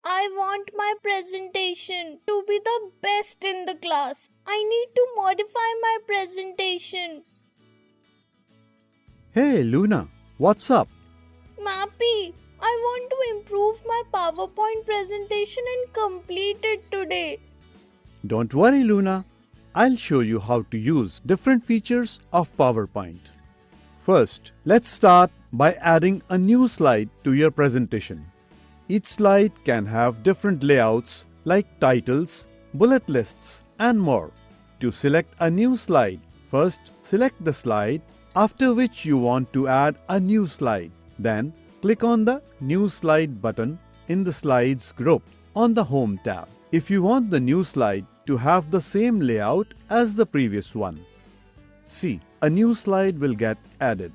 I want my presentation to be the best in the class. I need to modify my presentation. Hey Luna, what's up? Mappy, I want to improve my PowerPoint presentation and complete it today. Don't worry, Luna. I'll show you how to use different features of PowerPoint. First, let's start by adding a new slide to your presentation. Each slide can have different layouts like titles, bullet lists, and more. To select a new slide, first select the slide after which you want to add a new slide. Then click on the New Slide button in the Slides group on the Home tab. If you want the new slide to have the same layout as the previous one, see, a new slide will get added.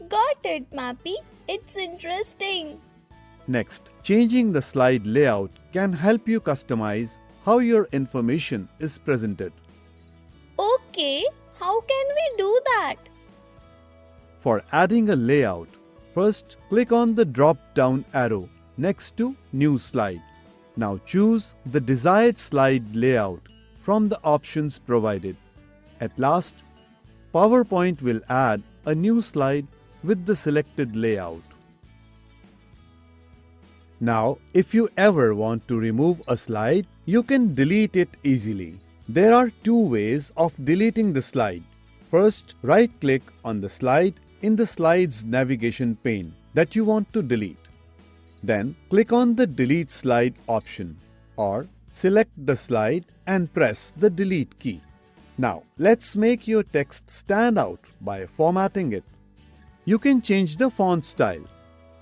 Got it, Mappy. It's interesting. Next, changing the slide layout can help you customize how your information is presented. Okay, how can we do that? For adding a layout, first click on the drop-down arrow next to New Slide. Now choose the desired slide layout from the options provided. At last, PowerPoint will add a new slide with the selected layout. Now, if you ever want to remove a slide, you can delete it easily. There are two ways of deleting the slide. First, right-click on the slide in the Slides navigation pane that you want to delete. Then, click on the Delete Slide option or select the slide and press the Delete key. Now, let's make your text stand out by formatting it. You can change the font style.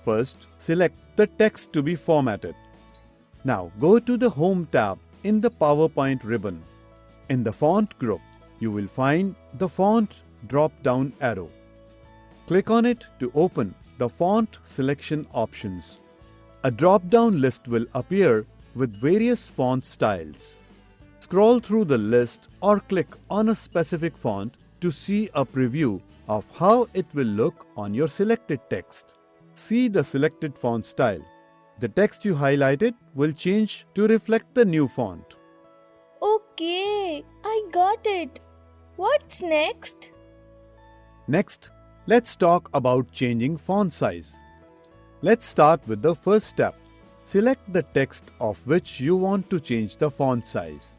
First, select the text to be formatted. Now, go to the Home tab in the PowerPoint ribbon. In the Font group, you will find the Font drop-down arrow. Click on it to open the Font selection options. A drop-down list will appear with various font styles. Scroll through the list or click on a specific font to see a preview of how it will look on your selected text. See the selected font style. The text you highlighted will change to reflect the new font. Okay, I got it. What's next? Next, let's talk about changing font size. Let's start with the first step. Select the text of which you want to change the font size.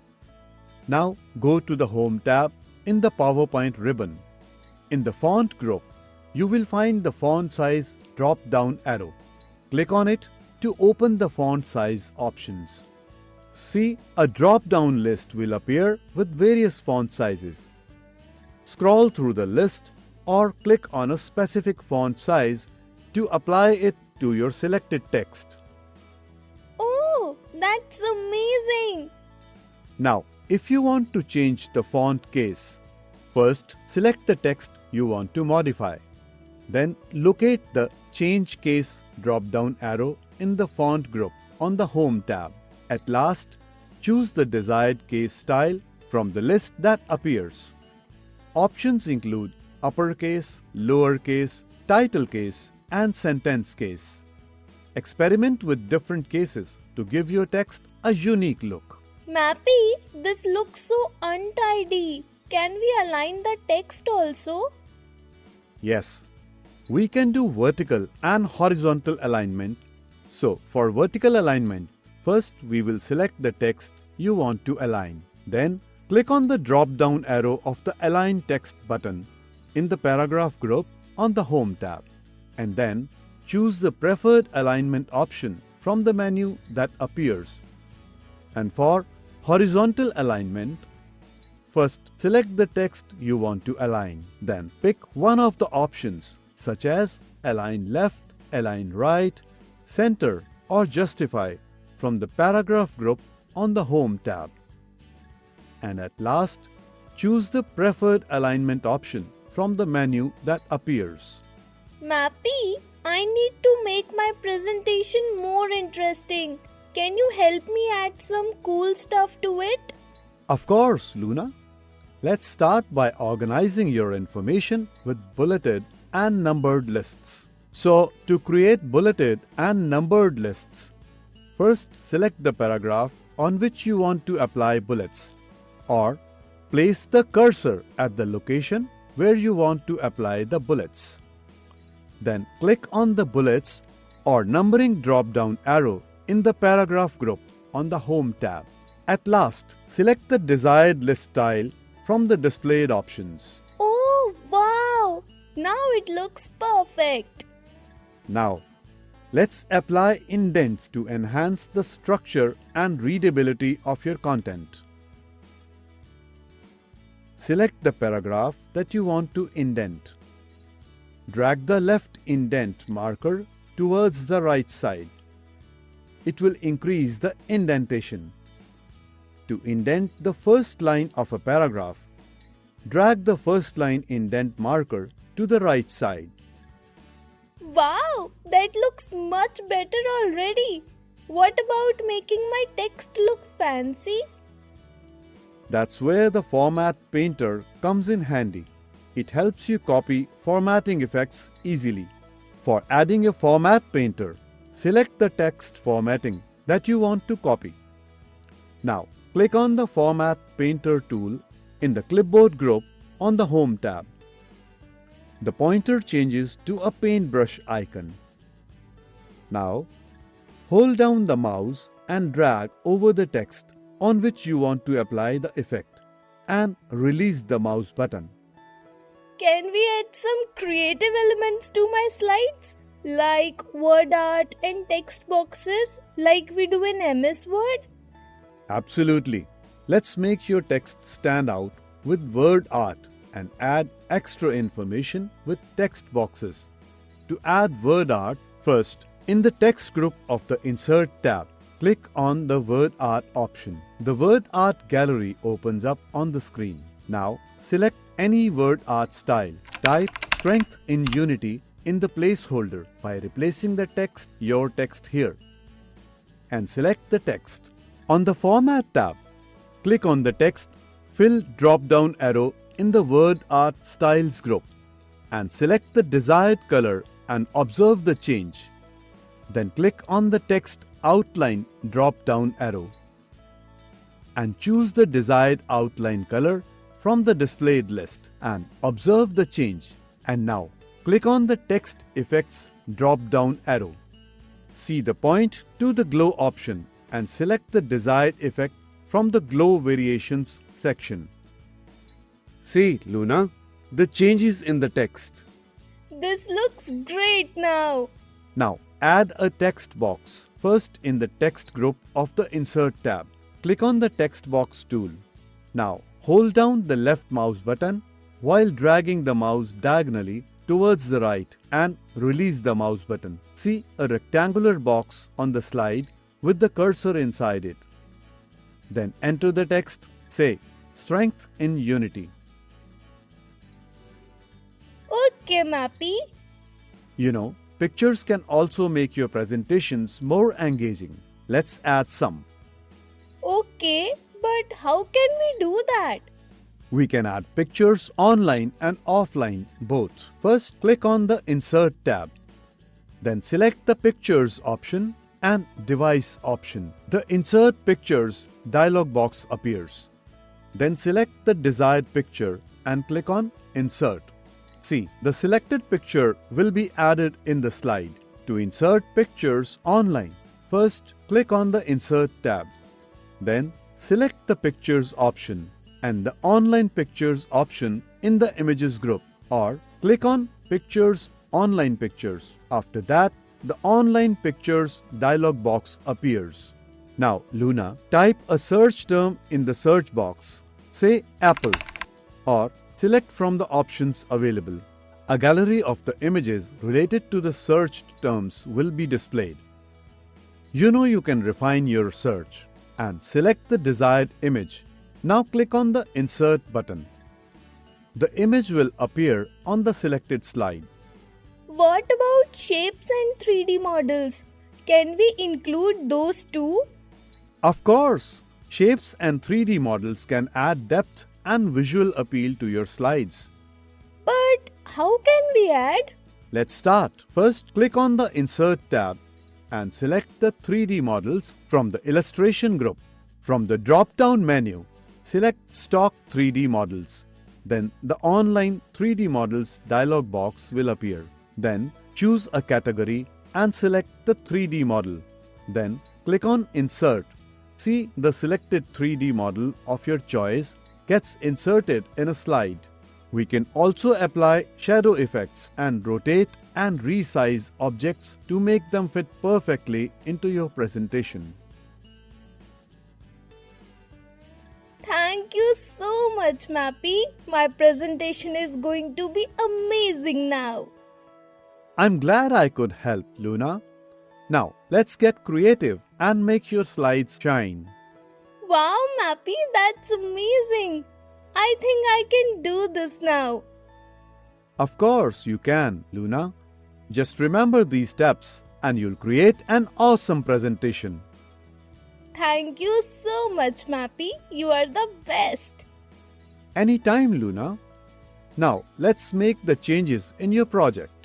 Now go to the Home tab in the PowerPoint ribbon. In the Font group, you will find the Font Size drop-down arrow. Click on it to open the font size options. See, a drop-down list will appear with various font sizes. Scroll through the list or click on a specific font size to apply it to your selected text. Oh, that's amazing! Now, if you want to change the font case, first select the text you want to modify. Then locate the Change Case drop-down arrow in the Font group on the Home tab. At last, choose the desired case style from the list that appears. Options include uppercase, lowercase, title case, and sentence case. Experiment with different cases to give your text a unique look. Mappy, this looks so untidy. Can we align the text also? Yes, we can do vertical and horizontal alignment. So, for vertical alignment, first we will select the text you want to align. Then, click on the drop-down arrow of the Align Text button in the Paragraph group on the Home tab. And then, choose the preferred alignment option from the menu that appears. And for horizontal alignment, first select the text you want to align. Then pick one of the options such as Align Left, Align Right, Center or Justify from the Paragraph group on the Home tab. And at last, choose the preferred alignment option from the menu that appears. Mappy, I need to make my presentation more interesting. Can you help me add some cool stuff to it? Of course, Luna. Let's start by organizing your information with bulleted and numbered lists. So, to create bulleted and numbered lists, First, select the paragraph on which you want to apply bullets, or place the cursor at the location where you want to apply the bullets. Then click on the bullets or numbering drop-down arrow in the paragraph group on the Home tab. At last, select the desired list style from the displayed options. Oh wow! Now it looks perfect. Now, let's apply indents to enhance the structure and readability of your content. Select the paragraph that you want to indent. Drag the left indent marker towards the right side. It will increase the indentation. To indent the first line of a paragraph, drag the first line indent marker to the right side. Wow! That looks much better already. What about making my text look fancy? That's where the Format Painter comes in handy. It helps you copy formatting effects easily. For adding a Format Painter, select the text formatting that you want to copy. Now, click on the Format Painter tool in the Clipboard group on the Home tab. The pointer changes to a paintbrush icon. Now, hold down the mouse and drag over the text on which you want to apply the effect, and release the mouse button. Can we add some creative elements to my slides? Like word art and text boxes like we do in MS Word? Absolutely. Let's make your text stand out with word art and add extra information with text boxes. To add word art, first, in the text group of the Insert tab, click on the word art option. The word art gallery opens up on the screen. Now, select any word art style. Type Strength in Unity in the placeholder by replacing the text, your text here, and select the text. On the Format tab, click on the Text Fill drop-down arrow in the Word Art Styles group and select the desired color and observe the change. Then click on the Text Outline drop-down arrow and choose the desired outline color from the displayed list and observe the change. And now, click on the Text Effects drop-down arrow. See the point to the glow option and select the desired effect from the glow variations section. See, Luna, the changes in the text. This looks great now. Now, add a text box first in the text group of the Insert tab. Click on the text box tool. Now, hold down the left mouse button while dragging the mouse diagonally towards the right and release the mouse button. See a rectangular box on the slide with the cursor inside it. Then enter the text, say Strength in Unity. Okay, Mappy. You know, pictures can also make your presentations more engaging. Let's add some. Okay, but how can we do that? We can add pictures online and offline both. First, click on the Insert tab. Then select the Pictures option and Device option. The Insert Pictures dialog box appears. Then select the desired picture and click on Insert. See, the selected picture will be added in the slide. To insert pictures online, first click on the Insert tab. Then select the Pictures option and the Online Pictures option in the Images group, or click on Pictures Online Pictures. After that, the Online Pictures dialog box appears. Now, Luna, type a search term in the search box. Say Apple, or select from the options available. A gallery of the images related to the searched terms will be displayed. You know you can refine your search and select the desired image. Now click on the Insert button. The image will appear on the selected slide. What about shapes and 3D models? Can we include those too? Of course, shapes and 3D models can add depth and visual appeal to your slides. But how can we add? Let's start. First, click on the Insert tab and select the 3D models from the illustration group. From the drop-down menu, select Stock 3D Models. Then the Online 3D Models dialog box will appear. Then choose a category and select the 3D model. Then click on Insert. See the selected 3D model of your choice gets inserted in a slide. We can also apply shadow effects and rotate and resize objects to make them fit perfectly into your presentation. Thank you so much, Mappy. My presentation is going to be amazing now. I'm glad I could help, Luna. Now, let's get creative and make your slides shine. Wow, Mappy, that's amazing. I think I can do this now. Of course you can, Luna. Just remember these steps and you'll create an awesome presentation. Thank you so much, Mappy. You are the best. Anytime, Luna. Now, let's make the changes in your project.